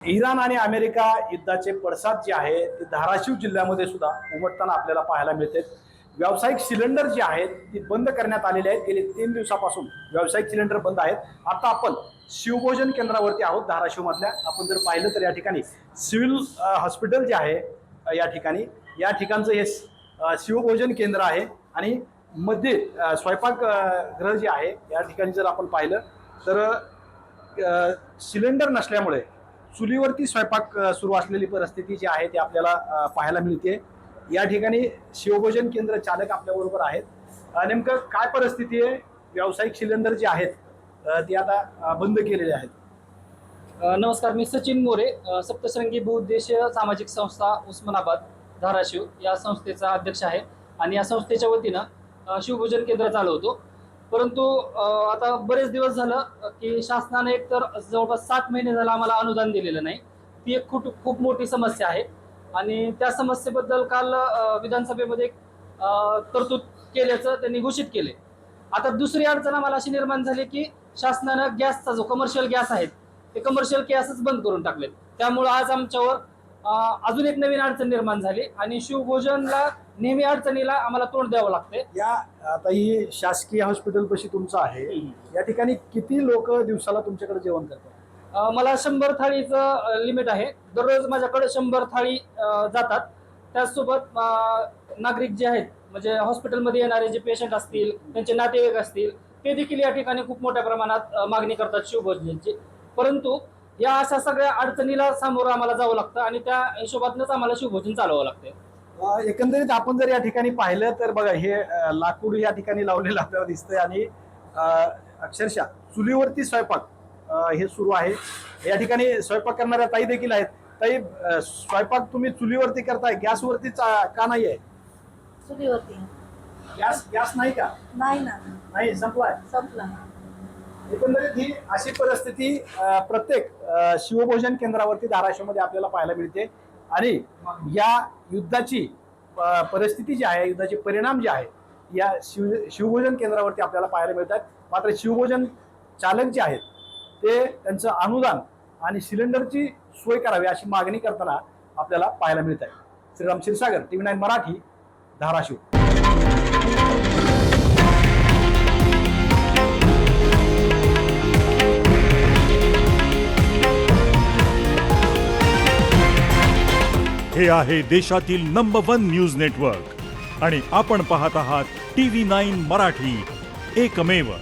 Iran आणि America युद्धाचे पडसाद जे आहे ते धाराशिव जिल्ह्यामध्ये सुद्धा उमटताना आपल्याला पाहायला मिळते। व्यावसायिक सिलेंडर जे आहेत ते बंद करण्यात आलेले आहेत। गेले 3 दिवसापासून व्यावसायिक सिलेंडर बंद आहेत। आता आपण शिवभोजन केंद्रावरती आहोत धाराशिव मधल्या। आपण जर पाहिलं तर या ठिकाणी सिव्हिल हॉस्पिटल जे आहे या ठिकाणचं हे शिवभोजन केंद्र आहे आणि मध्ये स्वयंपाकगृह जे आहे या ठिकाणी जर आपण पाहिलं तर सिलेंडर नसल्यामुळे चुलीवरती स्वयंपाक सुरू असलेली परिस्थिती जी आहे ती आपल्याला पाहायला मिळते। या ठिकाणी शिवभोजन केंद्र चालक आपल्या बरोबर आहेत। नेमकं काय परिस्थिती आहे? व्यावसायिक सिलेंडर जे आहेत ते आता बंद केलेले आहेत। नमस्कार, मी सचिन मोरे, सप्तशृंगी बहुउद्देशीय सामाजिक संस्था उस्मानाबाद धाराशिव या संस्थेचा अध्यक्ष आहे आणि या संस्थेच्या वतीनं शिवभोजन केंद्र चालवतो। परंतु आता बरेच दिवस झालं की शासनाने एक तर जवळपास 7 महिने झालं आम्हाला अनुदान दिलेलं नाही। ती एक खूप मोठी समस्या आहे आणि त्या समस्येबद्दल काल विधानसभेमध्ये तरतूद केल्याचं त्यांनी घोषित केले। आता दुसरी अडचण आम्हाला अशी निर्माण झाली की शासनानं गॅसचा जो कमर्शियल गॅस आहे ते कमर्शियल गॅसच बंद करून टाकलेत। त्यामुळे आज आमच्यावर अजून एक नवीन अडचण निर्माण झाली आणि शिवभोजनला नेहमी अडचणीला आम्हाला तोंड द्यावं लागते। या आता ही शासकीय हॉस्पिटल पशी तुमचं आहे, या ठिकाणी किती लोक दिवसाला तुमच्याकडे जेवण करतात? मला 100 थाळीचं लिमिट आहे। दररोज माझ्याकडे 100 थाळी जातात। त्याचसोबत नागरिक जे आहेत म्हणजे हॉस्पिटलमध्ये येणारे जे पेशंट असतील, त्यांचे नातेवाईक असतील, ते देखील या ठिकाणी खूप मोठ्या प्रमाणात मागणी करतात शिवभोजनाची। परंतु या अशा सगळ्या अडचणीला सामोरं आम्हाला जावं लागतं आणि त्या हिशोबातूनच आम्हाला शिवभोजन चालवावं लागतं। एकंदरीत आपण जर या ठिकाणी पाहिलं तर बघा हे लाकूड या ठिकाणी लावलेलं आपल्याला दिसतंय आणि अक्षरशः चुलीवरती स्वयंपाक हे सुरू आहे। या ठिकाणी स्वयंपाक करणाऱ्या ताई देखील आहेत। ताई, स्वयंपाक तुम्ही चुलीवरती करताय, गॅसवरती का नाही आहे? चुलीवरती गॅस नाही का? नाही ना, नाही, संपलाय। संपला। एकंदरीत ही अशी परिस्थिती प्रत्येक शिवभोजन केंद्रावरती धाराशिवमध्ये आपल्याला पाहायला मिळते आणि या युद्धाची परिस्थिती जी आहे, युद्धाचे परिणाम जे आहे या शिवभोजन केंद्रावरती आपल्याला पाहायला मिळतात। मात्र शिवभोजन चालक जे आहेत ते त्यांचं अनुदान आणि सिलेंडरची सोय करावी अशी मागणी करताना आपल्याला पाहायला मिळत आहे। श्रीराम क्षीरसागर, TV9 मराठी, धाराशिव। हे आहे देशातील नंबर 1 न्यूज नेटवर्क आणि आपण पाहत आहात TV9 मराठी, एकमेव।